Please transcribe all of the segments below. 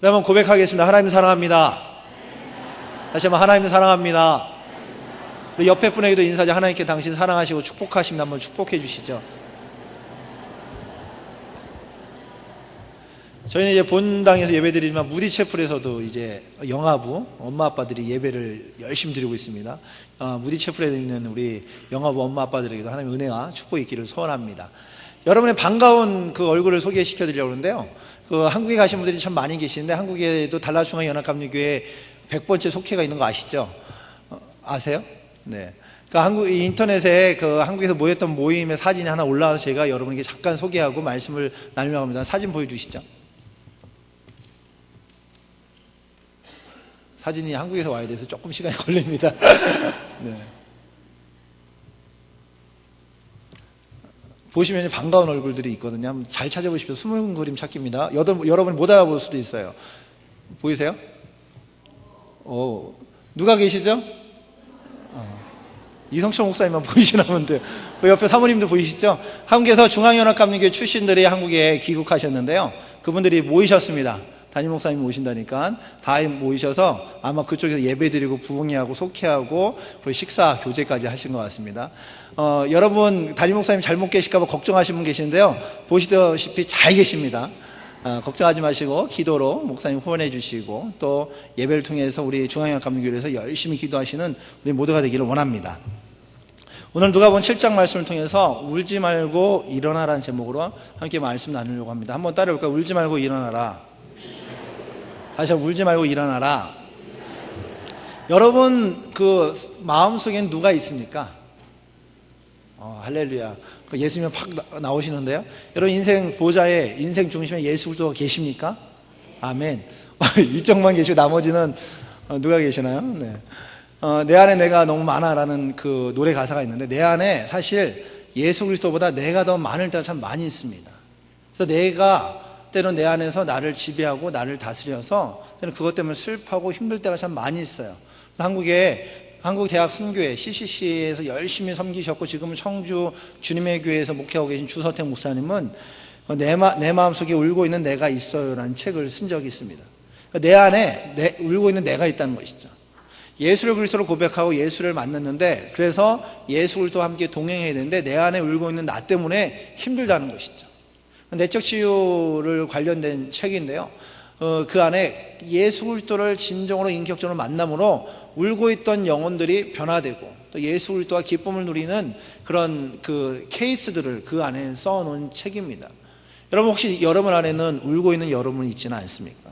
한번 고백하겠습니다. 하나님 사랑합니다. 다시 한번 하나님 사랑합니다. 우리 옆에 분에게도 인사하죠. 하나님께 당신 사랑하시고 축복하십니다. 한번 축복해 주시죠. 저희는 이제 본당에서 예배드리지만 무디채플에서도 이제 영아부 엄마 아빠들이 예배를 열심히 드리고 있습니다. 무디채플에 있는 우리 영아부 엄마 아빠들에게도 하나님의 은혜와 축복이 있기를 소원합니다. 여러분의 반가운 그 얼굴을 소개시켜 드리려고 하는데요. 그 한국에 가신 분들이 참 많이 계시는데 한국에도 달라중앙연합감리교회 100번째 속회가 있는 거 아시죠? 아세요? 네. 그 한국 인터넷에 그 한국에서 모였던 모임의 사진이 하나 올라와서 제가 여러분에게 잠깐 소개하고 말씀을 나누려고 합니다. 사진 보여주시죠. 사진이 한국에서 와야 돼서 조금 시간이 걸립니다. 네. 보시면 반가운 얼굴들이 있거든요. 한번 잘 찾아보십시오. 숨은 그림 찾기입니다. 여러분 못 알아볼 수도 있어요. 보이세요? 누가 계시죠? 이성철 목사님만 보이시나 본데 그 옆에 사모님도 보이시죠? 한국에서 중앙연합감리교회 출신들이 한국에 귀국하셨는데요. 그분들이 모이셨습니다. 담임 목사님이 오신다니까 다 모이셔서 아마 그쪽에서 예배드리고 부흥회하고 속회하고 그리고 식사 교제까지 하신 것 같습니다. 여러분 담임 목사님 잘못 계실까 봐 걱정하시는 분 계시는데요. 보시다시피 잘 계십니다. 걱정하지 마시고 기도로 목사님 후원해 주시고 또 예배를 통해서 우리 중앙연합감리교회에서 열심히 기도하시는 우리 모두가 되기를 원합니다. 오늘 누가복음 7장 말씀을 통해서 울지 말고 일어나라는 제목으로 함께 말씀 나누려고 합니다. 한번 따라해볼까요? 울지 말고 일어나라. 다시 한번 울지 말고 일어나라. 여러분 그 마음속엔 누가 있습니까? 할렐루야. 예수님은 팍 나오시는데요. 여러분 인생 보좌에 인생 중심에 예수 그리스도가 계십니까? 아멘. 이쪽만 계시고 나머지는 누가 계시나요? 네. 내 안에 내가 너무 많아라는 그 노래 가사가 있는데 내 안에 사실 예수 그리스도보다 내가 더 많을 때가 참 많이 있습니다. 그래서 내가 때로는 내 안에서 나를 지배하고 나를 다스려서 때로는 그것 때문에 슬퍼하고 힘들 때가 참 많이 있어요. 한국대학 선교회 CCC에서 열심히 섬기셨고 지금은 청주 주님의 교회에서 목회하고 계신 주서택 목사님은 내 마음속에 울고 있는 내가 있어요라는 책을 쓴 적이 있습니다. 내 안에 울고 있는 내가 있다는 것이죠. 예수를 그리스도로 고백하고 예수를 만났는데 그래서 예수 그리스도와 함께 동행해야 되는데 내 안에 울고 있는 나 때문에 힘들다는 것이죠. 내적 치유를 관련된 책인데요. 그 안에 예수 그리스도를 진정으로 인격적으로 만남으로 울고 있던 영혼들이 변화되고 또 예수 그리스도와 기쁨을 누리는 그런 그 케이스들을 그 안에 써놓은 책입니다. 여러분 혹시 여러분 안에는 울고 있는 여러분이 있지는 않습니까?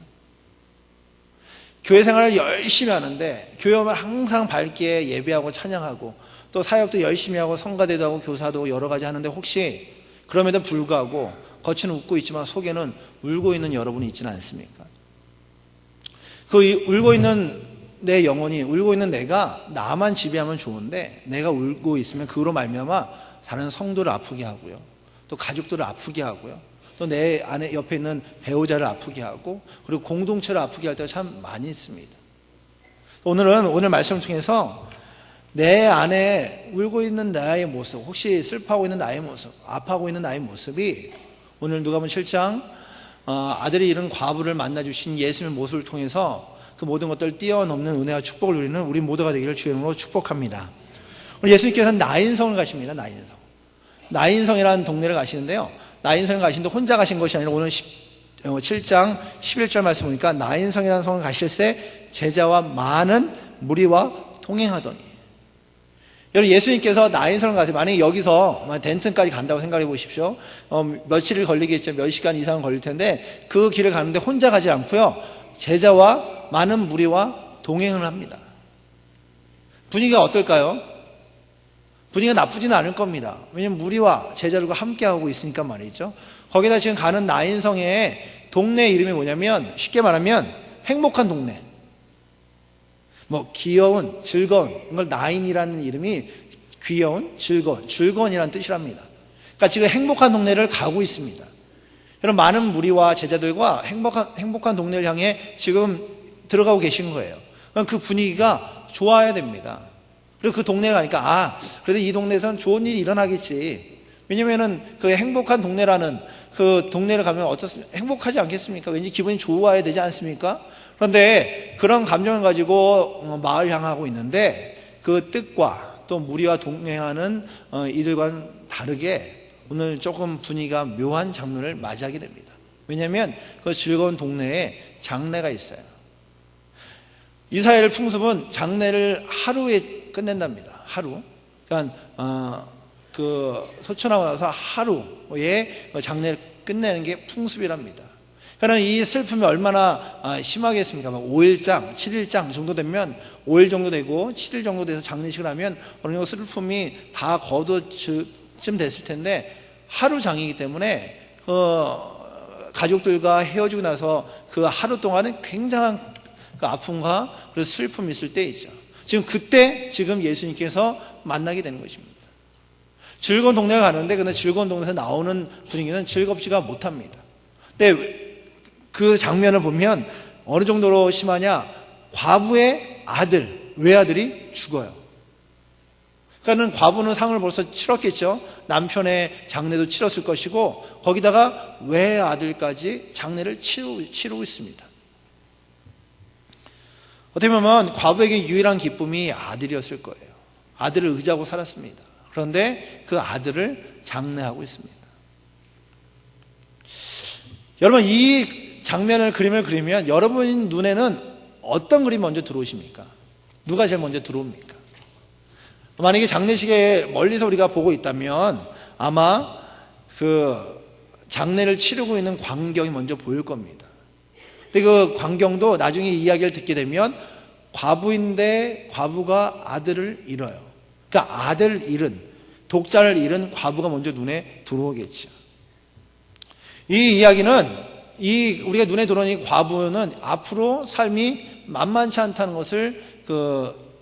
교회 생활을 열심히 하는데 교회 오면 항상 밝게 예배하고 찬양하고 또 사역도 열심히 하고 성가대도 하고 교사도 여러 가지 하는데 혹시 그럼에도 불구하고 겉은 웃고 있지만 속에는 울고 있는 여러분이 있지는 않습니까? 그 울고 있는 내 영혼이 울고 있는 내가 나만 지배하면 좋은데 내가 울고 있으면 그로 말미암아 다른 성도를 아프게 하고요. 또 가족들을 아프게 하고요. 또 내 안에 옆에 있는 배우자를 아프게 하고 그리고 공동체를 아프게 할 때가 참 많이 있습니다. 오늘 말씀을 통해서 내 안에 울고 있는 나의 모습, 혹시 슬퍼하고 있는 나의 모습, 아파하고 있는 나의 모습이 오늘 누가복음 7장 아들이 잃은 과부를 만나주신 예수님의 모습을 통해서 그 모든 것들을 뛰어넘는 은혜와 축복을 누리는 우리 모두가 되기를 주의 이름으로 축복합니다. 오늘 예수님께서는 나인성을 가십니다. 나인성이라는 동네를 가시는데요. 나인성을 가시는데 혼자 가신 것이 아니라 오늘 7장 11절 말씀 보니까 나인성이라는 성을 가실새 제자와 많은 무리와 동행하더니 여러분 예수님께서 나인성을 가세요. 만약에 여기서 덴튼까지 간다고 생각해 보십시오. 며칠을 걸리겠죠. 몇 시간 이상은 걸릴 텐데 그 길을 가는데 혼자 가지 않고요. 제자와 많은 무리와 동행을 합니다. 분위기가 어떨까요? 분위기가 나쁘지는 않을 겁니다. 왜냐하면 무리와 제자들과 함께하고 있으니까 말이죠. 거기다 지금 가는 나인성의 동네 이름이 뭐냐면 쉽게 말하면 행복한 동네. 귀여운, 즐거운, 이걸 나인이라는 이름이 귀여운, 즐거운이라는 뜻이랍니다. 그러니까 지금 행복한 동네를 가고 있습니다. 여러분 많은 무리와 제자들과 행복한 동네를 향해 지금 들어가고 계신 거예요. 그 분위기가 좋아야 됩니다. 그리고 그 동네에 가니까 그래도 이 동네에서는 좋은 일이 일어나겠지. 왜냐면은 그 행복한 동네라는 그 동네를 가면 어떻습니까? 행복하지 않겠습니까? 왠지 기분이 좋아야 되지 않습니까? 그런데 그런 감정을 가지고 마을 향하고 있는데 그 뜻과 또 무리와 동행하는 이들과는 다르게 오늘 조금 분위기가 묘한 장면을 맞이하게 됩니다. 왜냐하면 그 즐거운 동네에 장례가 있어요. 이스라엘 풍습은 장례를 하루에 끝낸답니다. 하루. 그러니까 그 소천하고 나서 하루에 장례를 끝내는 게 풍습이랍니다. 그러니까 이 슬픔이 얼마나 심하겠습니까? 5일장, 7일장 정도 되면 5일 정도 되고 7일 정도 돼서 장례식을 하면 어느 정도 슬픔이 다 거두쯤 됐을 텐데 하루 장이기 때문에 가족들과 헤어지고 나서 그 하루 동안은 굉장한 그 아픔과 그 슬픔이 있을 때이죠. 지금 그때 지금 예수님께서 만나게 되는 것입니다. 즐거운 동네에 가는데 근데 즐거운 동네에서 나오는 분위기는 즐겁지가 못합니다. 근데 그 장면을 보면 어느 정도로 심하냐? 과부의 아들, 외아들이 죽어요. 그러니까 과부는 상을 벌써 치렀겠죠. 남편의 장례도 치렀을 것이고 거기다가 외아들까지 장례를 치르고 있습니다. 어떻게 보면 과부에게 유일한 기쁨이 아들이었을 거예요. 아들을 의지하고 살았습니다. 그런데 그 아들을 장례하고 있습니다. 여러분 이 장면을 그림을 그리면 여러분 눈에는 어떤 그림이 먼저 들어오십니까? 누가 제일 먼저 들어옵니까? 만약에 장례식에 멀리서 우리가 보고 있다면 아마 그 장례를 치르고 있는 광경이 먼저 보일 겁니다. 근데 그 광경도 나중에 이야기를 듣게 되면 과부인데 과부가 아들을 잃어요. 그러니까 아들을 잃은, 독자를 잃은 과부가 먼저 눈에 들어오겠죠. 이 이야기는 우리가 눈에 들어오는 이 과부는 앞으로 삶이 만만치 않다는 것을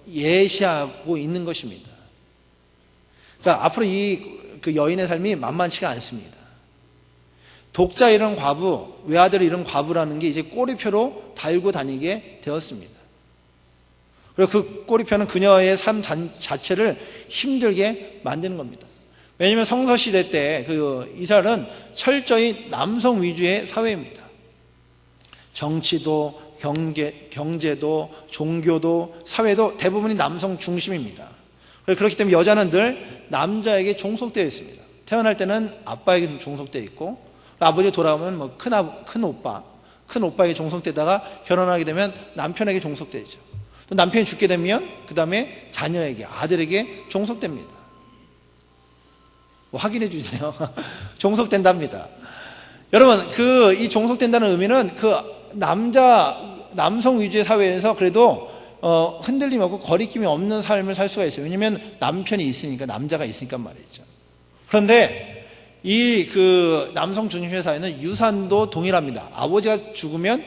예시하고 있는 것입니다. 그러니까 앞으로 그 여인의 삶이 만만치가 않습니다. 독자 잃은 과부, 외아들 잃은 과부라는 게 이제 꼬리표로 달고 다니게 되었습니다. 그리고 그 꼬리표는 그녀의 삶 자체를 힘들게 만드는 겁니다. 왜냐하면 성서시대 때 이스라엘은 철저히 남성 위주의 사회입니다. 정치도, 경제도, 종교도, 사회도 대부분이 남성 중심입니다. 그렇기 때문에 여자는 늘 남자에게 종속되어 있습니다. 태어날 때는 아빠에게 종속되어 있고 아버지 돌아오면 큰 오빠에게 종속되다가 결혼하게 되면 남편에게 종속되죠. 또 남편이 죽게 되면 그 다음에 자녀에게, 아들에게 종속됩니다. 확인해 주세요. 종속된답니다. 여러분, 이 종속된다는 의미는 남성 위주의 사회에서 그래도 흔들림 없고 거리낌이 없는 삶을 살 수가 있어요. 왜냐하면 남편이 있으니까, 남자가 있으니까 말이죠. 그런데 남성 중심의 사회는 유산도 동일합니다. 아버지가 죽으면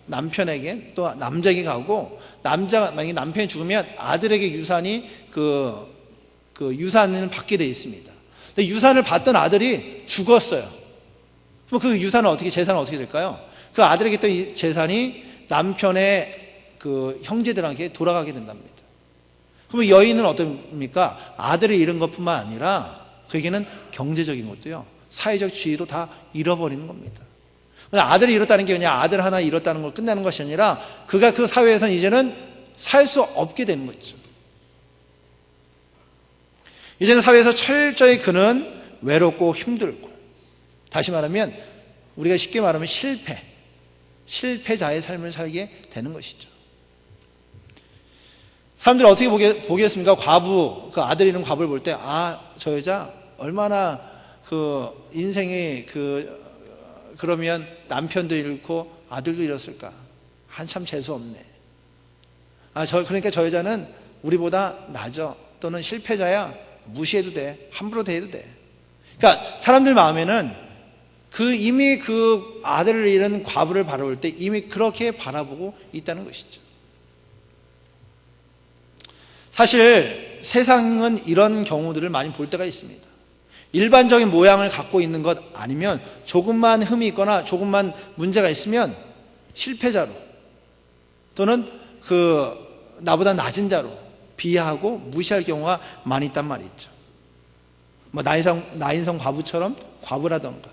남편에게 또 남자에게 가고, 만약에 남편이 죽으면 아들에게 유산이 유산을 받게 되어 있습니다. 근데 유산을 받던 아들이 죽었어요. 그럼 그 재산은 어떻게 될까요? 그 아들에게 있던 이 재산이 남편의 형제들에게 돌아가게 된답니다. 그러면 여인은 어떻습니까? 아들을 잃은 것뿐만 아니라 그에게는 경제적인 것도요, 사회적 지위도 다 잃어버리는 겁니다. 아들을 잃었다는 게 그냥 아들 하나 잃었다는 걸 끝나는 것이 아니라 그가 그 사회에서는 이제는 살 수 없게 되는 거죠. 이제는 사회에서 철저히 그는 외롭고 힘들고, 다시 말하면 우리가 쉽게 말하면 실패자의 삶을 살게 되는 것이죠. 사람들이 어떻게 보겠습니까? 그 아들 잃은 과부를 볼 때, 저 여자 얼마나 인생이 그러면 남편도 잃고 아들도 잃었을까? 한참 재수없네. 그러니까 저 여자는 우리보다 나죠. 또는 실패자야. 무시해도 돼. 함부로 대해도 돼. 그러니까 사람들 마음에는 이미 그 아들을 잃은 과부를 바라볼 때 이미 그렇게 바라보고 있다는 것이죠. 사실 세상은 이런 경우들을 많이 볼 때가 있습니다. 일반적인 모양을 갖고 있는 것 아니면 조금만 흠이 있거나 조금만 문제가 있으면 실패자로 또는 나보다 낮은 자로 비하하고 무시할 경우가 많이 있단 말이죠. 나인성 과부처럼 과부라던가,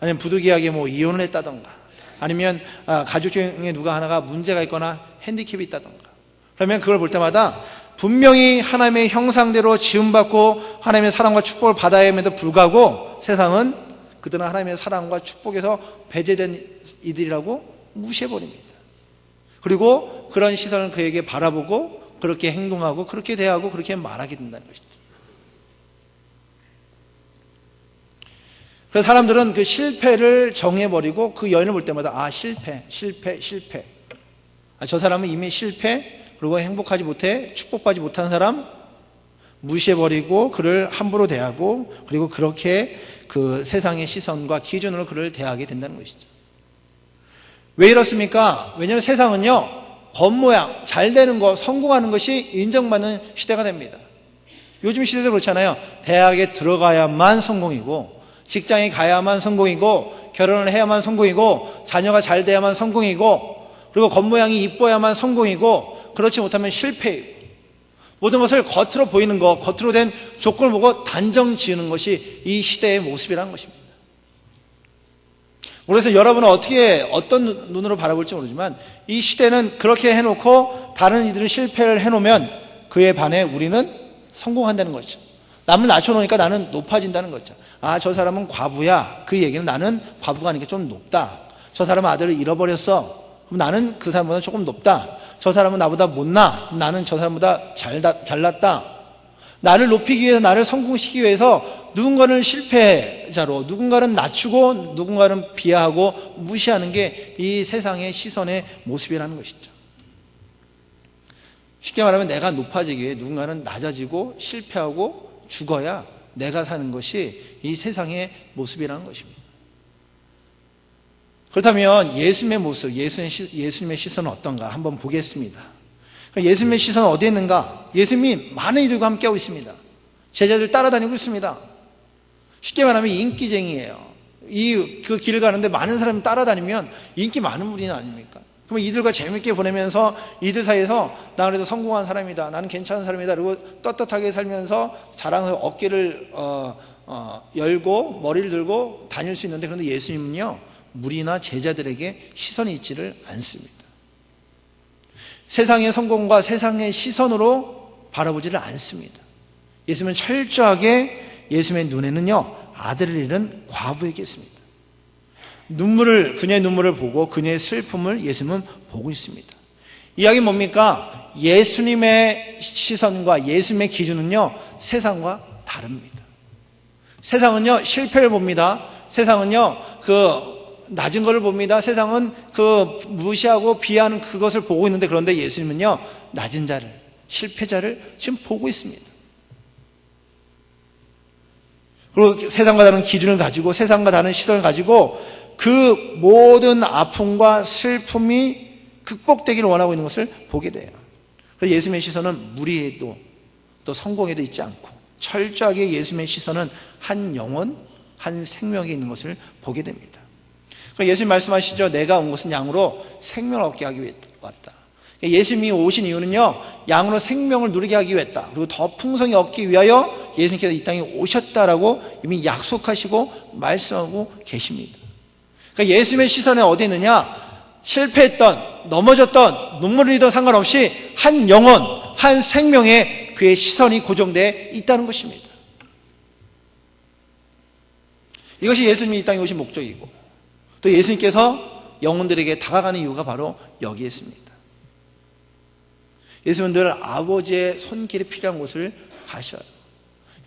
아니면 부득이하게 뭐 이혼을 했다던가, 아니면 가족 중에 누가 하나가 문제가 있거나 핸디캡이 있다던가, 그러면 그걸 볼 때마다 분명히 하나님의 형상대로 지음받고 하나님의 사랑과 축복을 받아야 함에도 불구하고 세상은 그들은 하나님의 사랑과 축복에서 배제된 이들이라고 무시해버립니다. 그리고 그런 시선을 그에게 바라보고 그렇게 행동하고 그렇게 대하고 그렇게 말하게 된다는 것이죠. 그래서 사람들은 그 실패를 정해버리고 그 여인을 볼 때마다 실패. 저 사람은 이미 실패, 그리고 행복하지 못해, 축복받지 못한 사람 무시해버리고 그를 함부로 대하고, 그리고 그렇게 그 세상의 시선과 기준으로 그를 대하게 된다는 것이죠. 왜 이렇습니까? 왜냐하면 세상은요, 겉모양, 잘 되는 거, 성공하는 것이 인정받는 시대가 됩니다. 요즘 시대도 그렇잖아요. 대학에 들어가야만 성공이고, 직장에 가야만 성공이고, 결혼을 해야만 성공이고, 자녀가 잘 돼야만 성공이고, 그리고 겉모양이 이뻐야만 성공이고, 그렇지 못하면 실패예요. 모든 것을 겉으로 보이는 것, 겉으로 된 조건을 보고 단정 지으는 것이 이 시대의 모습이라는 것입니다. 그래서 여러분은 어떤 눈으로 바라볼지 모르지만 이 시대는 그렇게 해놓고 다른 이들은 실패를 해놓으면 그에 반해 우리는 성공한다는 거죠. 남을 낮춰놓으니까 나는 높아진다는 거죠. 저 사람은 과부야. 그 얘기는 나는 과부가 아니니까 좀 높다. 저 사람은 아들을 잃어버렸어. 그럼 나는 그 사람보다 조금 높다. 저 사람은 나보다 못나. 그럼 나는 저 사람보다 잘났다. 나를 높이기 위해서, 나를 성공시키기 위해서 누군가는 실패자로, 누군가는 낮추고 누군가는 비하하고 무시하는 게 이 세상의 시선의 모습이라는 것이죠. 쉽게 말하면 내가 높아지기 위해 누군가는 낮아지고 실패하고 죽어야 내가 사는 것이 이 세상의 모습이라는 것입니다. 그렇다면 예수님의 모습, 예수님의 시선은 어떤가 한번 보겠습니다. 예수님의 시선은 어디에 있는가? 예수님이 많은 이들과 함께하고 있습니다. 제자들 따라다니고 있습니다. 쉽게 말하면 인기쟁이에요. 그 길을 가는데 많은 사람이 따라다니면 인기 많은 분이 아닙니까? 그러면 이들과 재밌게 보내면서 이들 사이에서 나 그래도 성공한 사람이다, 나는 괜찮은 사람이다, 그리고 떳떳하게 살면서 자랑해서 어깨를 열고 머리를 들고 다닐 수 있는데, 그런데 예수님은요, 무리나 제자들에게 시선이 있지를 않습니다. 세상의 성공과 세상의 시선으로 바라보지를 않습니다. 예수님은 철저하게, 예수님의 눈에는요, 아들을 잃은 과부에게 있습니다. 그녀의 눈물을 보고 그녀의 슬픔을 예수님은 보고 있습니다. 이야기는 뭡니까? 예수님의 시선과 예수님의 기준은요, 세상과 다릅니다. 세상은요, 실패를 봅니다. 세상은요, 낮은 것을 봅니다. 세상은 무시하고 비하하는 그것을 보고 있는데, 그런데 예수님은요, 낮은 자를, 실패자를 지금 보고 있습니다. 그리고 세상과 다른 기준을 가지고, 세상과 다른 시선을 가지고 그 모든 아픔과 슬픔이 극복되기를 원하고 있는 것을 보게 돼요. 그래서 예수님의 시선은 무리에도 또 성공에도 있지 않고, 철저하게 예수님의 시선은 한 영혼, 한 생명에 있는 것을 보게 됩니다. 예수님 말씀하시죠. 내가 온 것은 양으로 생명을 얻게 하기 위해 왔다. 예수님이 오신 이유는요, 양으로 생명을 누리게 하기 위해였다. 그리고 더 풍성히 얻기 위하여 예수님께서 이 땅에 오셨다라고 이미 약속하시고 말씀하고 계십니다. 그러니까 예수님의 시선에 어디 있느냐? 실패했던, 넘어졌던, 눈물을 흘리던 상관없이 한 영혼, 한 생명에 그의 시선이 고정되어 있다는 것입니다. 이것이 예수님이 이 땅에 오신 목적이고, 또 예수님께서 영혼들에게 다가가는 이유가 바로 여기에 있습니다. 예수님은 늘 아버지의 손길이 필요한 곳을 가셔요.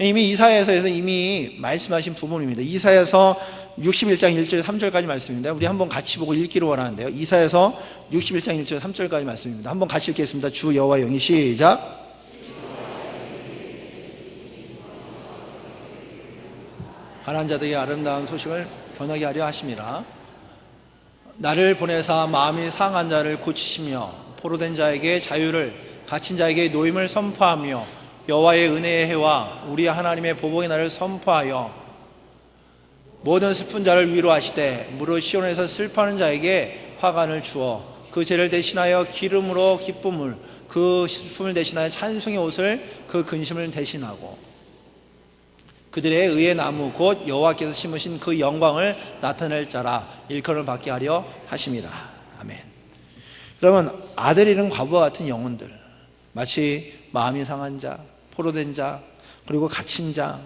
이미 이사야서에서 이미 말씀하신 부분입니다. 이사야서 61장 1절 3절까지 말씀입니다. 우리 한번 같이 보고 읽기를 원하는데요. 이사야서 61장 1절 3절까지 말씀입니다. 한번 같이 읽겠습니다. 주 여호와 영이 시작. 가난한 자들의 아름다운 소식을 전하게 하려 하심이라. 나를 보내사 마음이 상한 자를 고치시며 포로된 자에게 자유를, 갇힌 자에게 노임을 선포하며 여호와의 은혜의 해와 우리 하나님의 보복의 날을 선포하여 모든 슬픈 자를 위로하시되 무릇 시온에서 슬퍼하는 자에게 화관을 주어 그 죄를 대신하여 기름으로 기쁨을, 그 슬픔을 대신하여 찬송의 옷을, 그 근심을 대신하고. 그들의 의의 나무 곧 여호와께서 심으신 그 영광을 나타낼 자라 일컬음을 받게 하려 하심이라. 아멘. 그러면 아들 잃은 과부와 같은 영혼들, 마치 마음이 상한 자, 포로된 자, 그리고 갇힌 자,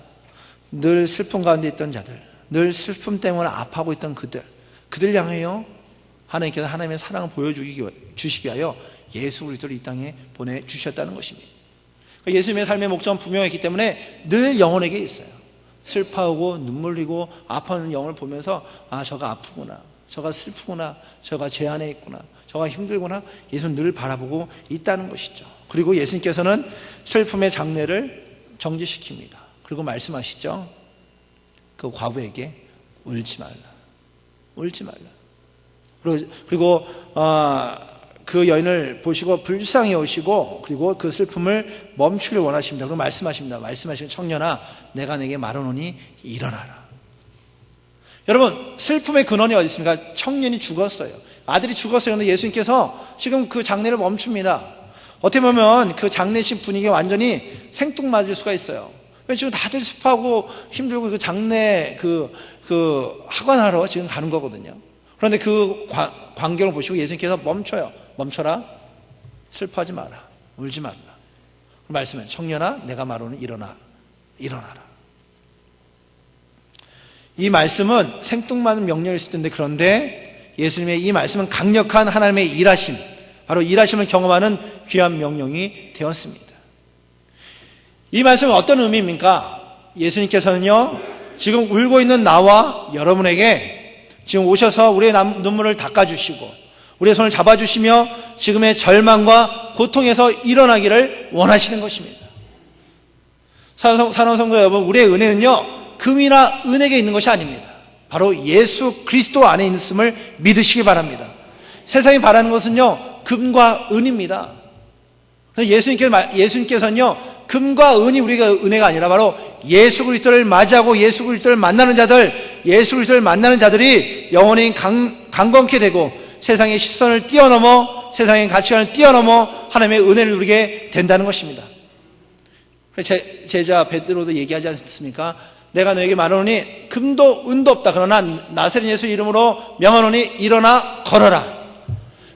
늘 슬픔 가운데 있던 자들, 늘 슬픔 때문에 아파하고 있던 그들 향하여 하나님께서 하나님의 사랑을 보여주시기 위하여 예수 그리스도를 이 땅에 보내주셨다는 것입니다. 예수님의 삶의 목적은 분명했기 때문에 늘 영혼에게 있어요. 슬퍼하고 눈물 흘리고 아파하는 영혼을 보면서 저가 아프구나, 저가 슬프구나, 저가 죄 안에 있구나, 저가 힘들구나, 예수는 늘 바라보고 있다는 것이죠. 그리고 예수님께서는 슬픔의 장례를 정지시킵니다. 그리고 말씀하시죠. 그 과부에게 울지 말라, 울지 말라. 그리고 그 여인을 보시고 불쌍히 여기시고 그리고 그 슬픔을 멈추길 원하십니다. 그리고 말씀하십니다. 말씀하시는 청년아, 내가 내게 말하노니 일어나라. 여러분, 슬픔의 근원이 어디 있습니까? 청년이 죽었어요. 아들이 죽었어요. 그런데 예수님께서 지금 그 장례를 멈춥니다. 어떻게 보면 그 장례식 분위기가 완전히 생뚱맞을 수가 있어요. 지금 다들 습하고 힘들고 그 장례 하관하러 지금 가는 거거든요. 그런데 그 광경을 보시고 예수님께서 멈춰요. 멈춰라. 슬퍼하지 마라. 울지 말라. 말씀은 청년아, 내가 말하노니 일어나라. 이 말씀은 생뚱맞은 명령일 수 있는데, 그런데 예수님의 이 말씀은 강력한 하나님의 일하심, 바로 일하심을 경험하는 귀한 명령이 되었습니다. 이 말씀은 어떤 의미입니까? 예수님께서는요, 지금 울고 있는 나와 여러분에게 지금 오셔서 우리의 눈물을 닦아주시고 우리의 손을 잡아주시며 지금의 절망과 고통에서 일어나기를 원하시는 것입니다. 사랑하는 성도 여러분, 우리의 은혜는요, 금이나 은에게 있는 것이 아닙니다. 바로 예수 그리스도 안에 있음을 믿으시기 바랍니다. 세상이 바라는 것은요, 금과 은입니다. 예수님께서는요, 금과 은이 우리가 은혜가 아니라 바로 예수 그리스도를 맞이하고 예수 그리스도를 만나는 자들, 예수 그리스도를 만나는 자들이 영혼이 강건케 되고 세상의 시선을 뛰어넘어, 세상의 가치관을 뛰어넘어 하나님의 은혜를 누리게 된다는 것입니다. 제자 베드로도 얘기하지 않습니까? 내가 너에게 말하노니 금도 은도 없다. 그러나 나사렛 예수 이름으로 명하노니 일어나 걸어라.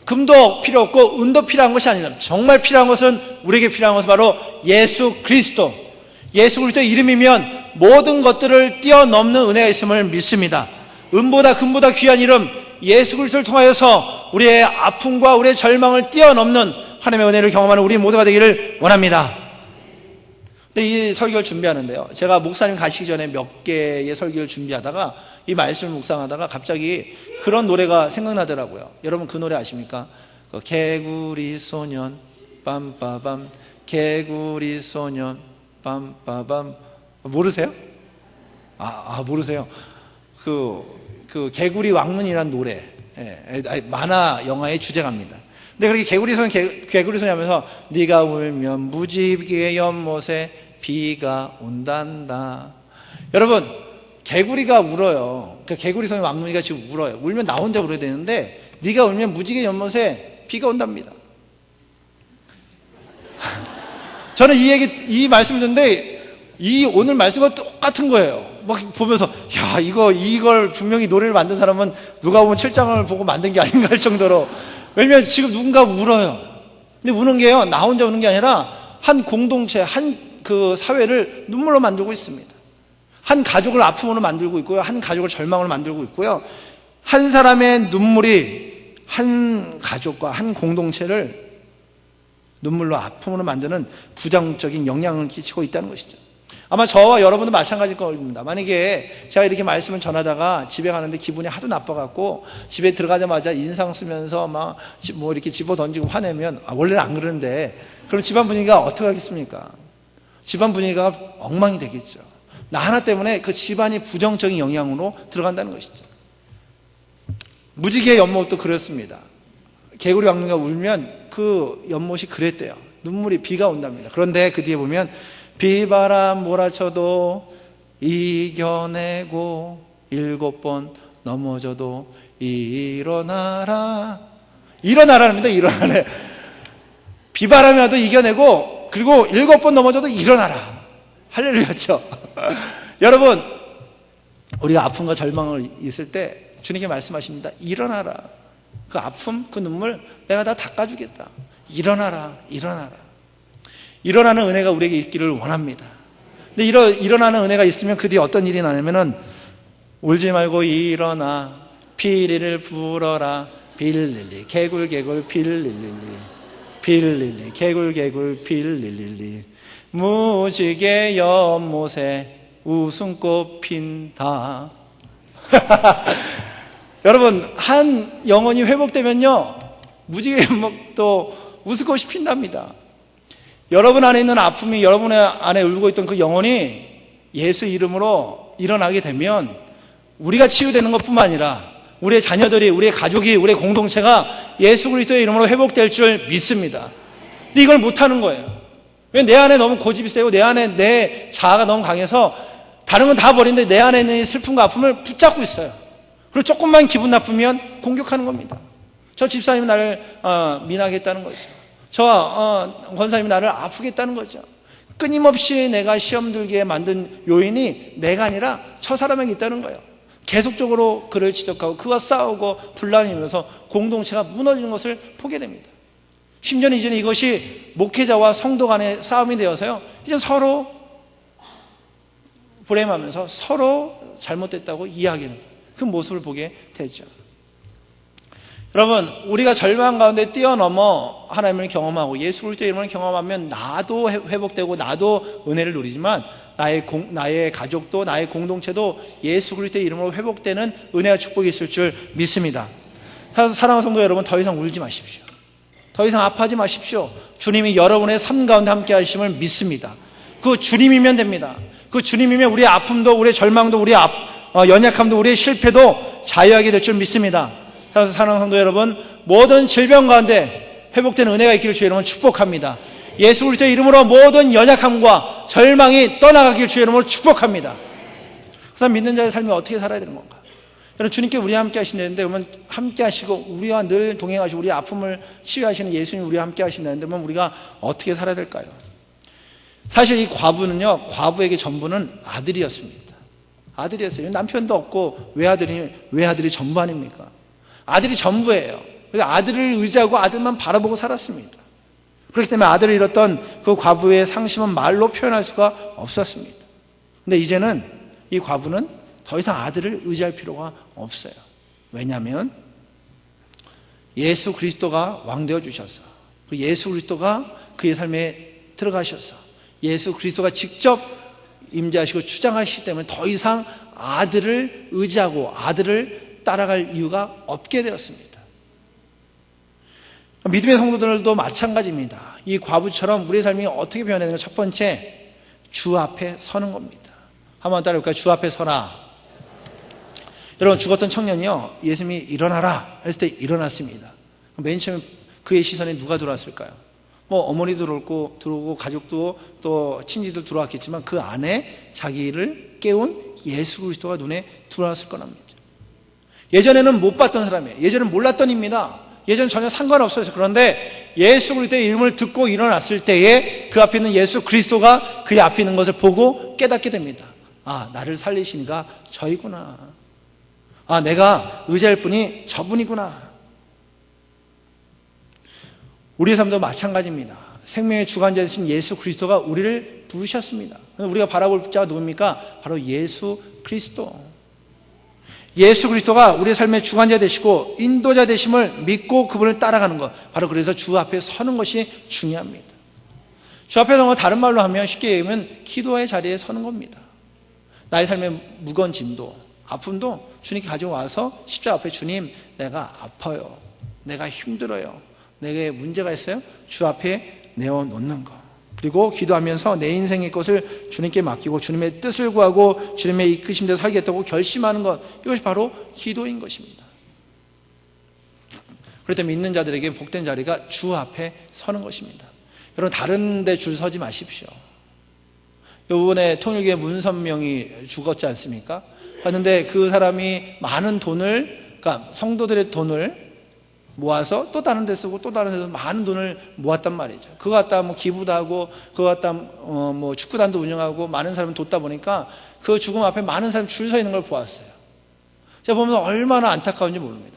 금도 필요 없고 은도 필요한 것이 아니라 정말 필요한 것은, 우리에게 필요한 것은 바로 예수 그리스도. 예수 그리스도의 이름이면 모든 것들을 뛰어넘는 은혜가 있음을 믿습니다. 은보다 금보다 귀한 이름 예수 그리스도를 통하여서 우리의 아픔과 우리의 절망을 뛰어넘는 하나님의 은혜를 경험하는 우리 모두가 되기를 원합니다. 근데 이 설교를 준비하는데요, 제가 목사님 가시기 전에 몇 개의 설교를 준비하다가 이 말씀을 묵상하다가 갑자기 그런 노래가 생각나더라고요. 여러분 그 노래 아십니까? 개구리 소년 빰빠밤, 개구리 소년 빰빠밤. 모르세요? 모르세요? 그 개구리 왕눈이라는 노래, 만화 영화의 주제가입니다. 근데 그렇게 개구리 소년 하면서 네가 울면 무지개의 연못에 비가 온단다. 여러분, 개구리가 울어요. 그 개구리 소년 왕눈이가 지금 울어요. 울면 나 혼자 울어야 되는데 네가 울면 무지개 연못에 비가 온답니다. 저는 이 말씀을 듣는데 이 오늘 말씀과 똑같은 거예요. 막 보면서 이걸 분명히 노래를 만든 사람은 누가 보면 7장을 보고 만든 게 아닌가 할 정도로, 왜냐면 지금 누군가 울어요. 근데 우는 게요, 나 혼자 우는 게 아니라 한 공동체, 한 그 사회를 눈물로 만들고 있습니다. 한 가족을 아픔으로 만들고 있고요, 한 가족을 절망으로 만들고 있고요, 한 사람의 눈물이 한 가족과 한 공동체를 눈물로 아픔으로 만드는 부정적인 영향을 끼치고 있다는 것이죠. 아마 저와 여러분도 마찬가지일 겁니다. 만약에 제가 이렇게 말씀을 전하다가 집에 가는데 기분이 하도 나빠갖고 집에 들어가자마자 인상 쓰면서 막 뭐 이렇게 집어 던지고 화내면, 원래는 안 그러는데, 그럼 집안 분위기가 어떻게 하겠습니까? 집안 분위기가 엉망이 되겠죠. 나 하나 때문에 그 집안이 부정적인 영향으로 들어간다는 것이죠. 무지개의 연못도 그렇습니다. 개구리 왕눈이가 울면 그 연못이 그랬대요. 눈물이, 비가 온답니다. 그런데 그 뒤에 보면 비바람 몰아쳐도 이겨내고 7번 넘어져도 일어나라입니다. 일어나래. 비바람이 와도 이겨내고, 그리고 7번 넘어져도 일어나라. 할렐루야죠. 여러분, 우리가 아픔과 절망을 있을 때 주님께 말씀하십니다. 일어나라. 그 아픔, 그 눈물 내가 다 닦아주겠다. 일어나라, 일어나라. 일어나는 은혜가 우리에게 있기를 원합니다. 근데 일어나는 은혜가 있으면 그 뒤에 어떤 일이 나냐면은 울지 말고 일어나 피리를 불어라 빌릴리 개굴개굴 빌릴리 빌릴리 개굴개굴 빌릴리 무지개 연못에 웃음꽃 핀다. 여러분, 한 영혼이 회복되면요 무지개 연못도 웃음꽃이 핀답니다. 여러분 안에 있는 아픔이 여러분의 안에 울고 있던 그 영혼이 예수 이름으로 일어나게 되면 우리가 치유되는 것뿐만 아니라 우리의 자녀들이, 우리의 가족이, 우리의 공동체가 예수 그리스도의 이름으로 회복될 줄 믿습니다. 근데 이걸 못하는 거예요. 왜? 내 안에 너무 고집이 세고 내 안에 내 자아가 너무 강해서 다른 건 다 버리는데 내 안에 있는 이 슬픔과 아픔을 붙잡고 있어요. 그리고 조금만 기분 나쁘면 공격하는 겁니다. 저 집사님이 나를 미나게 했다는 거죠. 저 권사님이 나를 아프게 했다는 거죠. 끊임없이 내가 시험 들게 만든 요인이 내가 아니라 저 사람에게 있다는 거예요. 계속적으로 그를 지적하고 그와 싸우고 분란이면서 공동체가 무너지는 것을 보게 됩니다. 심지어는 이제는 이것이 목회자와 성도 간의 싸움이 되어서요, 이제 서로 불행하면서 서로 잘못됐다고 이야기하는 그 모습을 보게 되죠. 여러분, 우리가 절망 가운데 뛰어넘어 하나님을 경험하고 예수 그리스도의 이름을 경험하면 나도 회복되고 나도 은혜를 누리지만 나의 가족도 나의 공동체도 예수 그리스도의 이름으로 회복되는 은혜와 축복이 있을 줄 믿습니다. 사랑하는 성도 여러분, 더 이상 울지 마십시오. 더 이상 아파하지 마십시오. 주님이 여러분의 삶 가운데 함께 하심을 믿습니다. 그 주님이면 됩니다. 그 주님이면 우리의 아픔도 우리의 절망도 우리의 연약함도 우리의 실패도 자유하게 될 줄 믿습니다. 사랑하는 성도 여러분, 모든 질병 가운데 회복되는 은혜가 있기를 주의 이름으로 축복합니다. 예수 그리스도의 이름으로 모든 연약함과 절망이 떠나가기를 주의 이름으로 축복합니다. 그 다음 믿는 자의 삶이 어떻게 살아야 되는 건가? 여러분, 주님께 우리와 함께 하신다는데 그러면 함께 하시고 우리와 늘 동행하시고 우리의 아픔을 치유하시는 예수님 우리와 함께 하신다는데 그러면 우리가 어떻게 살아야 될까요? 사실 이 과부는요, 과부에게 전부는 아들이었습니다. 아들이었어요. 남편도 없고 외아들이 전부 아닙니까? 아들이 전부예요. 그래서 아들을 의지하고 아들만 바라보고 살았습니다. 그렇기 때문에 아들을 잃었던 그 과부의 상심은 말로 표현할 수가 없었습니다. 근데 이제는 이 과부는 더 이상 아들을 의지할 필요가 없어요. 왜냐하면 예수 그리스도가 왕되어 주셔서, 그 예수 그리스도가 그의 삶에 들어가셔서 예수 그리스도가 직접 임재하시고 주장하시기 때문에 더 이상 아들을 의지하고 아들을 따라갈 이유가 없게 되었습니다. 믿음의 성도들도 마찬가지입니다. 이 과부처럼 우리의 삶이 어떻게 변하는가? 첫 번째, 주 앞에 서는 겁니다. 한번 따라해볼까요? 주 앞에 서라. 여러분, 죽었던 청년이요, 예수님이 일어나라 했을 때 일어났습니다. 맨 처음에 그의 시선에 누가 들어왔을까요? 뭐 어머니도 들어오고 가족도 또 친지들 들어왔겠지만 그 안에 자기를 깨운 예수 그리스도가 눈에 들어왔을 거랍니다. 예전에는 못 봤던 사람이에요. 예전에는 몰랐던 입니다. 예전 전혀 상관없어요. 그런데 예수 그리스도의 이름을 듣고 일어났을 때에 그 앞에 있는 예수 그리스도가 그의 앞에 있는 것을 보고 깨닫게 됩니다. 아, 나를 살리시니가 저이구나. 아, 내가 의지할 분이 저분이구나. 우리의 삶도 마찬가지입니다. 생명의 주관자 되신 예수 그리스도가 우리를 부르셨습니다. 우리가 바라볼 자가 누굽니까? 바로 예수 그리스도. 예수 그리스도가 우리의 삶의 주관자 되시고 인도자 되심을 믿고 그분을 따라가는 것, 바로 그래서 주 앞에 서는 것이 중요합니다. 주 앞에 서는 건 다른 말로 하면 쉽게 얘기하면 기도의 자리에 서는 겁니다. 나의 삶의 무거운 짐도 아픔도 주님께 가지고 와서 십자가 앞에, 주님, 내가 아파요, 내가 힘들어요, 내게 문제가 있어요, 주 앞에 내어놓는 것. 그리고 기도하면서 내 인생의 것을 주님께 맡기고 주님의 뜻을 구하고 주님의 이끄심대로 살겠다고 결심하는 것, 이것이 바로 기도인 것입니다. 그럴 때 믿는 자들에게 복된 자리가 주 앞에 서는 것입니다. 여러분, 다른 데 줄 서지 마십시오. 이번에 통일교회 문선명이 죽었지 않습니까? 하는데 그 사람이 많은 돈을, 그러니까 성도들의 돈을 모아서 또 다른 데 쓰고 또 다른 데서 많은 돈을 모았단 말이죠. 그거 갖다 뭐 기부도 하고 그거 갖다 뭐 축구단도 운영하고 많은 사람을 돕다 보니까 그 죽음 앞에 많은 사람이 줄 서 있는 걸 보았어요. 제가 보면서 얼마나 안타까운지 모릅니다.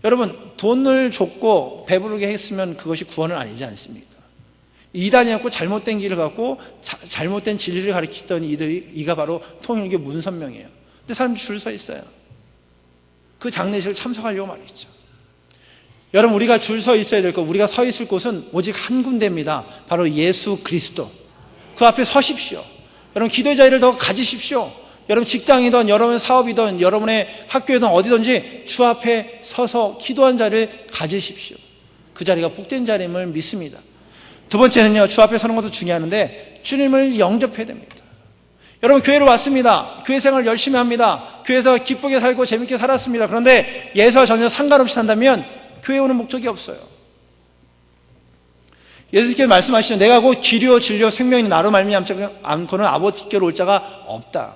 여러분, 돈을 줬고 배부르게 했으면 그것이 구원은 아니지 않습니까? 이단이었고 잘못된 길을 갖고 잘못된 진리를 가르치던 이가 바로 통일교 문선명이에요. 근데 사람들이 줄 서 있어요. 그 장례식을 참석하려고 말이죠. 여러분, 우리가 줄 서 있어야 될 것, 우리가 서 있을 곳은 오직 한 군데입니다. 바로 예수 그리스도. 그 앞에 서십시오. 여러분, 기도의 자리를 더 가지십시오. 여러분, 직장이든 여러분의 사업이든 여러분의 학교이든 어디든지 주 앞에 서서 기도한 자리를 가지십시오. 그 자리가 복된 자리임을 믿습니다. 두 번째는요, 주 앞에 서는 것도 중요한데 주님을 영접해야 됩니다. 여러분, 교회로 왔습니다. 교회 생활 열심히 합니다. 교회에서 기쁘게 살고 재밌게 살았습니다. 그런데 예수와 전혀 상관없이 산다면 교회에 오는 목적이 없어요. 예수께서 말씀하시죠. 내가 곧 길이요 진리요 생명이니 나로 말미암지 않고는 아버지께로 올 자가 없다.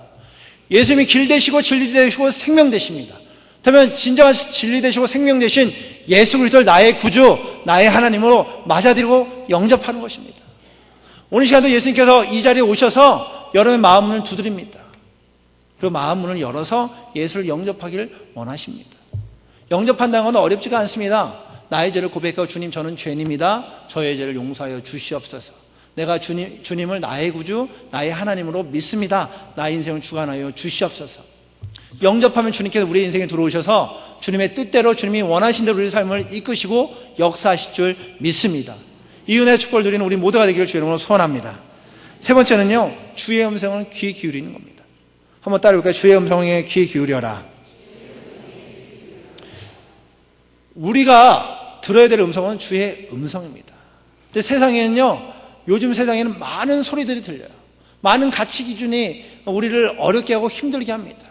예수님이 길 되시고 진리 되시고 생명 되십니다. 그렇다면 진정한 진리 되시고 생명 되신 예수 그리스도를 나의 구주, 나의 하나님으로 맞아들이고 영접하는 것입니다. 오늘 시간도 예수님께서 이 자리에 오셔서 여러분의 마음 문을 두드립니다. 그 마음 문을 열어서 예수를 영접하기를 원하십니다. 영접한다는 건 어렵지가 않습니다. 나의 죄를 고백하고 주님, 저는 죄인입니다. 저의 죄를 용서하여 주시옵소서. 내가 주님을 나의 구주, 나의 하나님으로 믿습니다. 나의 인생을 주관하여 주시옵소서. 영접하면 주님께서 우리의 인생에 들어오셔서 주님의 뜻대로 주님이 원하신 대로 우리의 삶을 이끄시고 역사하실 줄 믿습니다. 이 은혜의 축복을 누리는 우리 모두가 되기를 주의 이름으로 소원합니다. 세 번째는요, 주의 음성은 귀 기울이는 겁니다. 한번 따라해볼까요? 주의 음성에 귀 기울여라. 우리가 들어야 될 음성은 주의 음성입니다. 근데 세상에는요, 요즘 세상에는 많은 소리들이 들려요. 많은 가치 기준이 우리를 어렵게 하고 힘들게 합니다.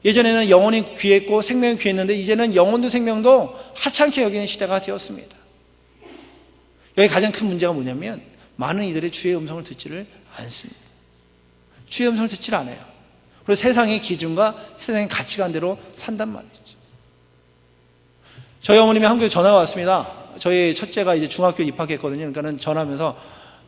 예전에는 영혼이 귀했고 생명이 귀했는데 이제는 영혼도 생명도 하찮게 여기는 시대가 되었습니다. 여기 가장 큰 문제가 뭐냐면 많은 이들이 주의 음성을 듣지를 않습니다. 주의 음성을 듣지를 않아요. 그리고 세상의 기준과 세상의 가치관대로 산단 말이죠. 저희 어머님이 한국에 전화가 왔습니다. 저희 첫째가 이제 중학교에 입학했거든요. 그러니까는 전화하면서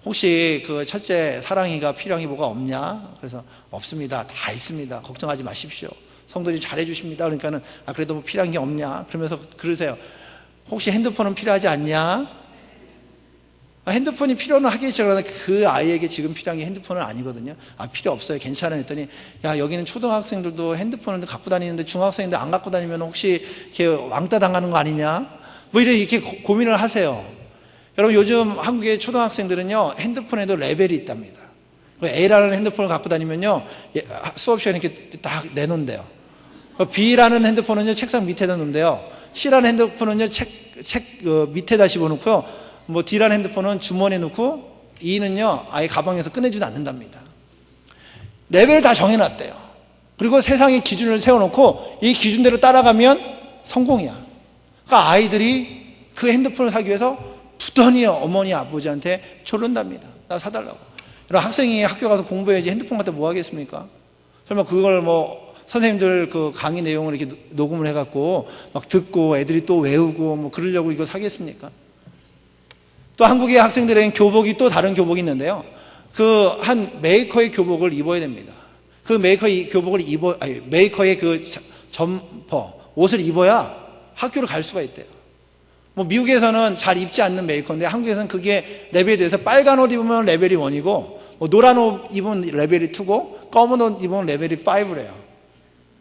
혹시 그 첫째 사랑이가 필요한 게 뭐가 없냐? 그래서 없습니다. 다 있습니다. 걱정하지 마십시오. 성도들이 잘해주십니다. 그러니까는 그래도 뭐 필요한 게 없냐? 그러면서 그러세요. 혹시 핸드폰은 필요하지 않냐? 핸드폰이 필요는 하겠죠. 그러나 그 아이에게 지금 필요한 게 핸드폰은 아니거든요. 필요 없어요. 괜찮아요. 했더니 야, 여기는 초등학생들도 핸드폰을 갖고 다니는데 중학생인데 안 갖고 다니면 혹시 이렇게 왕따 당하는 거 아니냐? 뭐 이렇게 고민을 하세요. 여러분, 요즘 한국의 초등학생들은요, 핸드폰에도 레벨이 있답니다. A라는 핸드폰을 갖고 다니면요, 수업 시간에 이렇게 딱 내놓는데요. B라는 핸드폰은요, 책상 밑에다 놓는데요. C라는 핸드폰은요, 책 밑에다 집어넣고요. 뭐 D라는 핸드폰은 주머니에 넣고 E는요, 아예 가방에서 꺼내지도 않는답니다. 레벨을 다 정해놨대요. 그리고 세상의 기준을 세워놓고 이 기준대로 따라가면 성공이야. 그러니까 아이들이 그 핸드폰을 사기 위해서 부단히 어머니 아버지한테 조른답니다. 나 사달라고. 여러분, 학생이 학교 가서 공부해야지 핸드폰 갖다 뭐 하겠습니까? 설마 그걸 뭐 선생님들 그 강의 내용을 이렇게 녹음을 해갖고 막 듣고 애들이 또 외우고 뭐 그러려고 이거 사겠습니까? 또 한국의 학생들에겐 교복이 또 다른 교복이 있는데요. 그 한 메이커의 교복을 입어야 됩니다. 그 메이커의 교복을 메이커의 그 점퍼, 옷을 입어야 학교를 갈 수가 있대요. 뭐 미국에서는 잘 입지 않는 메이커인데 한국에서는 그게 레벨이 돼서 빨간 옷 입으면 레벨이 1이고 뭐 노란 옷 입으면 레벨이 2고 검은 옷 입으면 레벨이 5래요.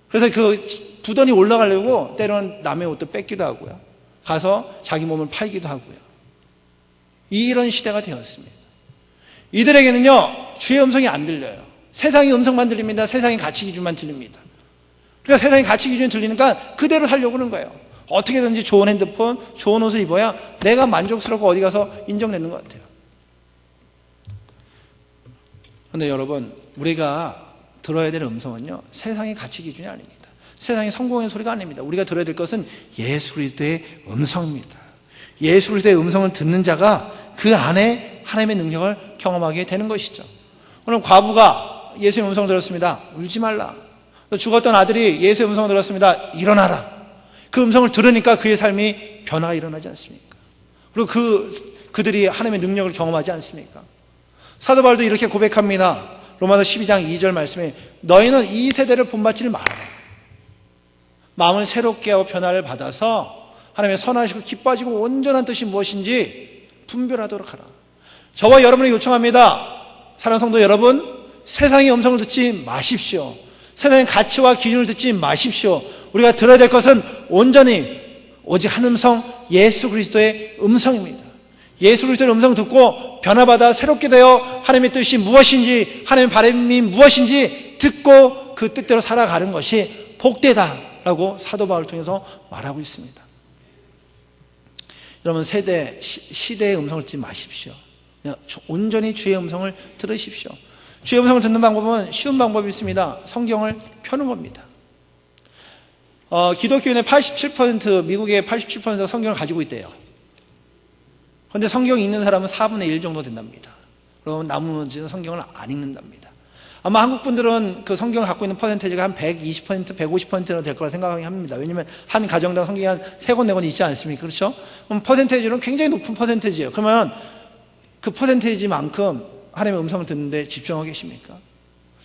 그래서 그 부단히 올라가려고 때로는 남의 옷도 뺏기도 하고요. 가서 자기 몸을 팔기도 하고요. 이런 시대가 되었습니다. 이들에게는요, 주의 음성이 안 들려요. 세상의 음성만 들립니다. 세상의 가치 기준만 들립니다. 그러니까 세상의 가치 기준이 들리니까 그대로 살려고 하는 거예요. 어떻게든지 좋은 핸드폰, 좋은 옷을 입어야 내가 만족스럽고 어디 가서 인정되는 것 같아요. 그런데 여러분, 우리가 들어야 될 음성은요, 세상의 가치 기준이 아닙니다. 세상의 성공의 소리가 아닙니다. 우리가 들어야 될 것은 예수 그리스도의 음성입니다. 예수 그리스도의 음성을 듣는 자가 그 안에 하나님의 능력을 경험하게 되는 것이죠. 오늘 과부가 예수의 음성을 들었습니다. 울지 말라. 죽었던 아들이 예수의 음성을 들었습니다. 일어나라. 그 음성을 들으니까 그의 삶이 변화가 일어나지 않습니까? 그리고 그들이 하나님의 능력을 경험하지 않습니까? 사도 바울도 이렇게 고백합니다. 로마서 12장 2절 말씀에 너희는 이 세대를 본받지를 말아라. 마음을 새롭게 하고 변화를 받아서 하나님의 선하시고 기뻐하시고 온전한 뜻이 무엇인지 분별하도록 하라. 저와 여러분이 요청합니다. 사랑하는 성도 여러분, 세상의 음성을 듣지 마십시오. 세상의 가치와 기준을 듣지 마십시오. 우리가 들어야 될 것은 온전히 오직 한 음성, 예수 그리스도의 음성입니다. 예수 그리스도의 음성 듣고 변화받아 새롭게 되어 하나님의 뜻이 무엇인지, 하나님의 바람이 무엇인지 듣고 그 뜻대로 살아가는 것이 복되다라고 사도 바울을 통해서 말하고 있습니다. 여러분, 시대의 음성을 듣지 마십시오. 그냥 온전히 주의 음성을 들으십시오. 주의 음성을 듣는 방법은 쉬운 방법이 있습니다. 성경을 펴는 겁니다. 기독교인의 87%, 미국의 87%가 성경을 가지고 있대요. 그런데 성경 읽는 사람은 4분의 1 정도 된답니다. 그러면 나머지는 성경을 안 읽는답니다. 아마 한국 분들은 그 성경을 갖고 있는 퍼센테이지가 한 120%, 150%는 될 거라 생각하기 합니다. 왜냐하면 한 가정당 성경이 한 3권, 4권 있지 않습니까? 그렇죠? 그럼 퍼센테이지는 굉장히 높은 퍼센테이지예요. 그러면 그 퍼센테이지만큼 하나님의 음성을 듣는데 집중하고 계십니까?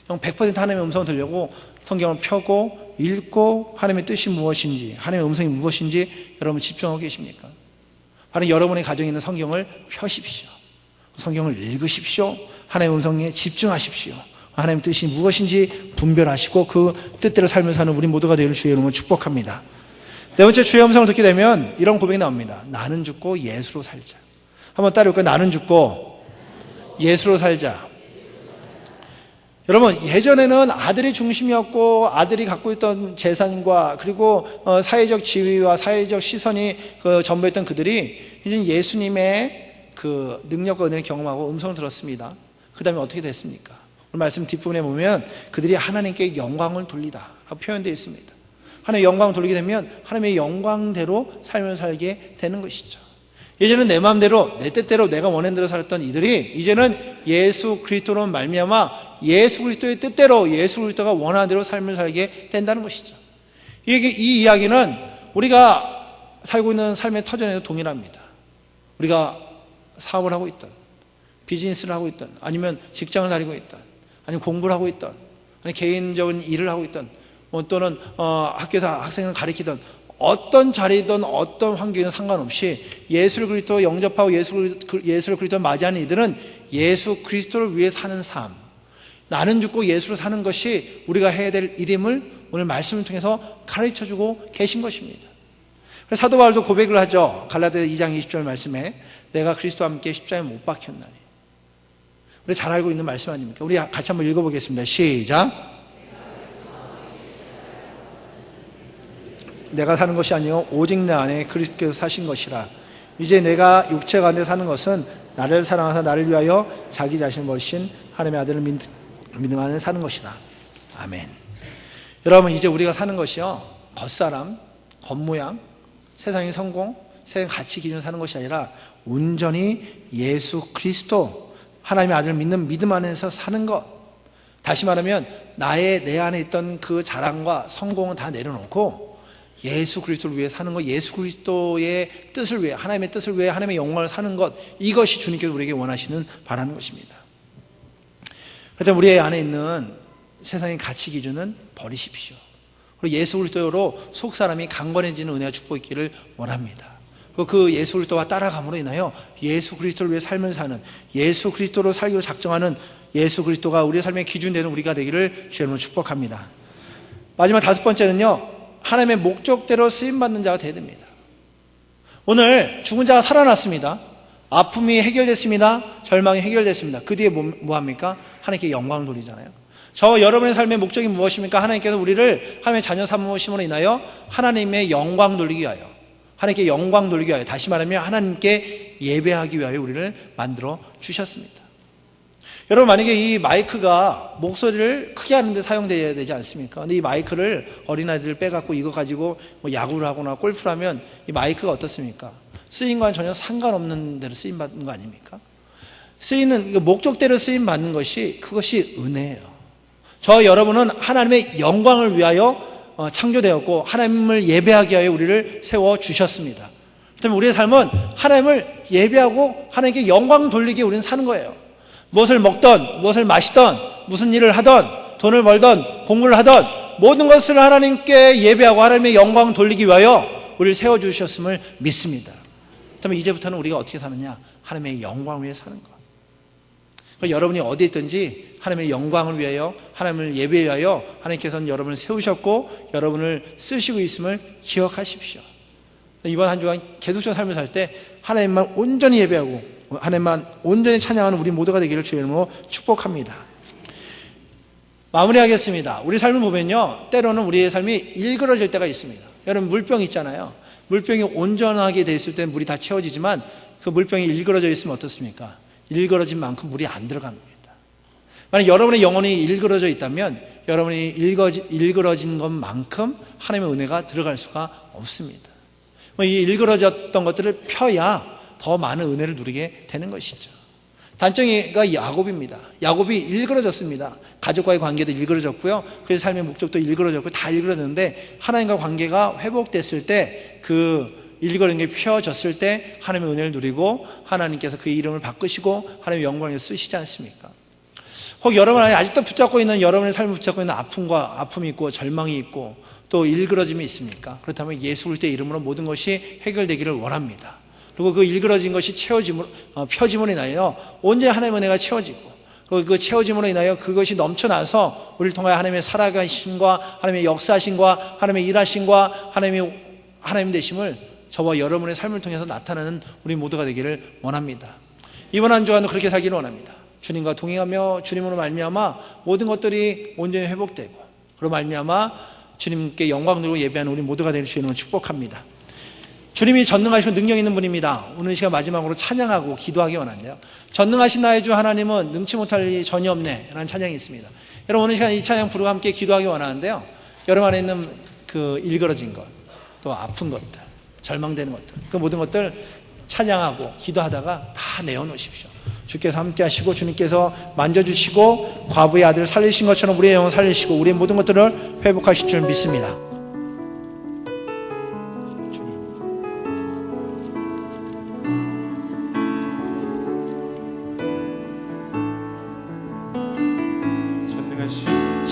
100% 하나님의 음성을 들려고 성경을 펴고 읽고 하나님의 뜻이 무엇인지, 하나님의 음성이 무엇인지 여러분 집중하고 계십니까? 바로 여러분의 가정에 있는 성경을 펴십시오. 성경을 읽으십시오. 하나님의 음성에 집중하십시오. 하나님의 뜻이 무엇인지 분별하시고 그 뜻대로 삶을 사는 우리 모두가 되기를 주의 이름으로 축복합니다. 네 번째, 주의 음성을 듣게 되면 이런 고백이 나옵니다. 나는 죽고 예수로 살자. 한번 따라해볼까요? 나는 죽고 예수로 살자. 여러분, 예전에는 아들이 중심이었고 아들이 갖고 있던 재산과 그리고 사회적 지위와 사회적 시선이 전부였던 그들이 이제 예수님의 그 능력과 은혜를 경험하고 음성을 들었습니다. 그 다음에 어떻게 됐습니까? 오늘 말씀 뒷부분에 보면 그들이 하나님께 영광을 돌리다 표현되어 있습니다. 하나님의 영광을 돌리게 되면 하나님의 영광대로 삶을 살게 되는 것이죠. 예전에는 내 마음대로 내 뜻대로 내가 원하는 대로 살았던 이들이 이제는 예수 그리스도로 말미암아 예수 그리스도의 뜻대로 예수 그리스도가 원하는 대로 삶을 살게 된다는 것이죠. 이 이야기는 우리가 살고 있는 삶의 터전에도 동일합니다. 우리가 사업을 하고 있던, 비즈니스를 하고 있던, 아니면 직장을 다니고 있던, 아니면 공부를 하고 있던, 아니면 개인적인 일을 하고 있던, 또는 학교에서 학생을 가르치던 어떤 자리든 어떤 환경이든 상관없이 예수 그리스도 영접하고 예수 그리스도를 맞이하는 이들은 예수 그리스도를 위해 사는 삶, 나는 죽고 예수로 사는 것이 우리가 해야 될 일임을 오늘 말씀을 통해서 가르쳐주고 계신 것입니다. 그래서 사도 바울도 고백을 하죠. 갈라디아 2장 20절 말씀에 내가 그리스도와 함께 십자가에 못 박혔나니. 우리 잘 알고 있는 말씀 아닙니까? 우리 같이 한번 읽어보겠습니다. 시작. 내가 사는 것이 아니요 오직 내 안에 그리스도께서 사신 것이라. 이제 내가 육체 가운데 사는 것은 나를 사랑하사 나를 위하여 자기 자신을 버리신 하나님의 아들을 믿음 안에 사는 것이라. 아멘. 여러분, 이제 우리가 사는 것이요 겉사람, 겉모양, 세상의 성공, 세상 가치 기준으로 사는 것이 아니라 온전히 예수 그리스도 하나님의 아들을 믿는 믿음 안에서 사는 것. 다시 말하면 내 안에 있던 그 자랑과 성공은 다 내려놓고 예수 그리스도를 위해 사는 것, 예수 그리스도의 뜻을 위해, 하나님의 뜻을 위해 하나님의 영광을 사는 것, 이것이 주님께서 우리에게 원하시는 바라는 것입니다. 그래서 우리 안에 있는 세상의 가치 기준은 버리십시오. 그리고 예수 그리스도로 속 사람이 강건해지는 은혜와 축복이 있기를 원합니다. 그리고 그 예수 그리스도와 따라감으로 인하여 예수 그리스도를 위해 삶을 사는, 예수 그리스도로 살기로 작정하는 예수 그리스도가 우리의 삶의 기준 되는 우리가 되기를 주님으로 축복합니다. 마지막 5번째는요, 하나님의 목적대로 쓰임받는 자가 되어야 됩니다. 오늘 죽은 자가 살아났습니다. 아픔이 해결됐습니다. 절망이 해결됐습니다. 그 뒤에 뭐합니까? 하나님께 영광을 돌리잖아요. 저와 여러분의 삶의 목적이 무엇입니까? 하나님께서 우리를 하나님의 자녀 삼으심으로 인하여 하나님의 영광 돌리기 위하여, 하나님께 영광 돌리기 위하여, 다시 말하면 하나님께 예배하기 위하여 우리를 만들어 주셨습니다. 여러분, 만약에 이 마이크가 목소리를 크게 하는 데 사용되어야 되지 않습니까? 근데 이 마이크를 어린아이들 빼갖고 이거 가지고 뭐 야구를 하거나 골프를 하면 이 마이크가 어떻습니까? 쓰임과는 전혀 상관없는 대로 쓰임받는 거 아닙니까? 쓰이는, 목적대로 쓰임받는 것이, 그것이 은혜예요. 저 여러분은 하나님의 영광을 위하여 창조되었고 하나님을 예배하기 위하여 우리를 세워주셨습니다. 그렇다면 우리의 삶은 하나님을 예배하고 하나님께 영광 돌리기에 우리는 사는 거예요. 무엇을 먹던 무엇을 마시던 무슨 일을 하던 돈을 벌던 공부를 하던 모든 것을 하나님께 예배하고 하나님의 영광 돌리기 위하여 우리를 세워주셨음을 믿습니다. 그렇다면 이제부터는 우리가 어떻게 사느냐? 하나님의 영광을 위해 사는 것. 그러니까 여러분이 어디에 있든지 하나님의 영광을 위하여 하나님을 예배하여 하나님께서는 여러분을 세우셨고 여러분을 쓰시고 있음을 기억하십시오. 이번 한 주간 계속적인 삶을 살 때 하나님만 온전히 예배하고 하나님만 온전히 찬양하는 우리 모두가 되기를 주의 이름으로 축복합니다. 마무리하겠습니다. 우리 삶을 보면요, 때로는 우리의 삶이 일그러질 때가 있습니다. 여러분 물병 있잖아요. 물병이 온전하게 돼 있을 때 물이 다 채워지지만 그 물병이 일그러져 있으면 어떻습니까? 일그러진 만큼 물이 안 들어가는 겁니다. 만약 여러분의 영혼이 일그러져 있다면 여러분이 일그러진 것만큼 하나님의 은혜가 들어갈 수가 없습니다. 이 일그러졌던 것들을 펴야 더 많은 은혜를 누리게 되는 것이죠. 단정이가 야곱입니다. 야곱이 일그러졌습니다. 가족과의 관계도 일그러졌고요. 그의 삶의 목적도 일그러졌고 다 일그러졌는데 하나님과 관계가 회복됐을 때 그 일그러진 게 펴졌을 때 하나님의 은혜를 누리고 하나님께서 그의 이름을 바꾸시고 하나님의 영광을 쓰시지 않습니까? 혹 여러분 안에 아직도 붙잡고 있는 여러분의 삶을 붙잡고 있는 아픔이 있고 절망이 있고 또 일그러짐이 있습니까? 그렇다면 예수 그리스도의 이름으로 모든 것이 해결되기를 원합니다. 그리고 그 일그러진 것이 펴짐으로 인하여 온전히 하나님의 은혜가 채워지고 그리고 그 채워짐으로 인하여 그것이 넘쳐나서 우리를 통하여 하나님의 살아가심과 하나님의 역사하심과 하나님의 일하심과 하나님 되심을 저와 여러분의 삶을 통해서 나타나는 우리 모두가 되기를 원합니다. 이번 한 주간도 그렇게 살기를 원합니다. 주님과 동행하며 주님으로 말미암아 모든 것들이 온전히 회복되고 그로 말미암아 주님께 영광 돌리고 예배하는 우리 모두가 되기를 주님으로 축복합니다. 주님이 전능하시고 능력 있는 분입니다. 오늘 시간 마지막으로 찬양하고 기도하기 원한데요. 전능하신 나의 주 하나님은 능치 못할 일이 전혀 없네 라는 찬양이 있습니다. 여러분 오늘 시간 이 찬양 부르고 함께 기도하기 원하는데요. 여러분 안에 있는 그 일그러진 것, 또 아픈 것들, 절망되는 것들, 그 모든 것들 찬양하고 기도하다가 다 내어놓으십시오. 주께서 함께 하시고 주님께서 만져주시고 과부의 아들을 살리신 것처럼 우리의 영을 살리시고 우리의 모든 것들을 회복하실 줄 믿습니다. 전능하신